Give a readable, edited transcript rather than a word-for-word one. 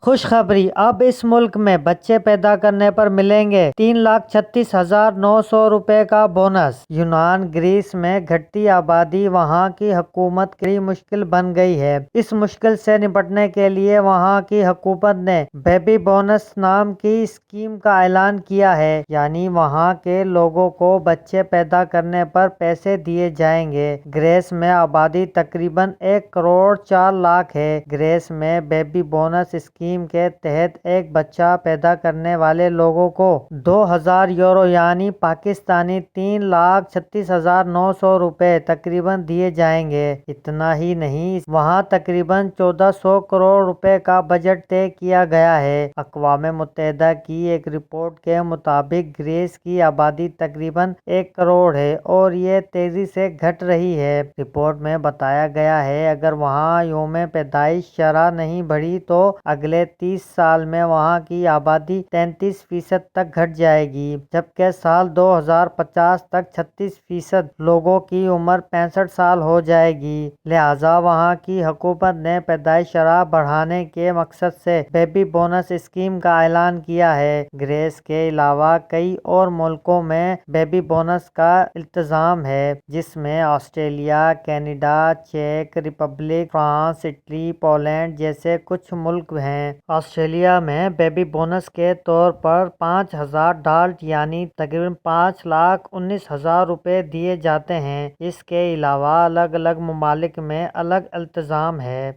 خوشخبری، اب اس ملک میں بچے پیدا کرنے پر ملیں گے 3,36,900 روپے کا بونس۔ یونان گریس میں گھٹتی آبادی وہاں کی حکومت کے لیے مشکل بن گئی ہے۔ اس مشکل سے نمٹنے کے لیے وہاں کی حکومت نے بیبی بونس نام کی اسکیم کا اعلان کیا ہے، یعنی وہاں کے لوگوں کو بچے پیدا کرنے پر پیسے دیے جائیں گے۔ گریس میں آبادی تقریباً 1,04,00,000 ہے۔ گریس میں بیبی بونس اسکیم کے تحت ایک بچہ پیدا کرنے والے لوگوں کو 2,000 یورو یعنی پاکستانی 3,36,900 روپے تقریباً دیے جائیں گے۔ اتنا ہی نہیں، وہاں تقریباً 1,400 کروڑ روپے کا بجٹ طے کیا گیا ہے۔ اقوام متحدہ کی ایک رپورٹ کے مطابق گریس کی آبادی تقریباً 1 کروڑ ہے اور یہ تیزی سے گھٹ رہی ہے۔ رپورٹ میں بتایا گیا ہے اگر وہاں یوم پیدائش شرح نہیں بڑھی تو اگلے 30 سال میں وہاں کی آبادی 33% تک گھٹ جائے گی، جبکہ سال 2050 تک 36% لوگوں کی عمر 65 سال ہو جائے گی۔ لہٰذا وہاں کی حکومت نے پیدائش شرح بڑھانے کے مقصد سے بیبی بونس اسکیم کا اعلان کیا ہے۔ گریس کے علاوہ کئی اور ملکوں میں بیبی بونس کا التزام ہے، جس میں Australia, Canada, check republic, France, Italy, Poland جیسے کچھ ملک ہیں۔ آسٹریلیا میں بیبی بونس کے طور پر $5,000 یعنی تقریباً 5,19,000 روپے دیے جاتے ہیں۔ اس کے علاوہ الگ الگ ممالک میں الگ التزام ہے۔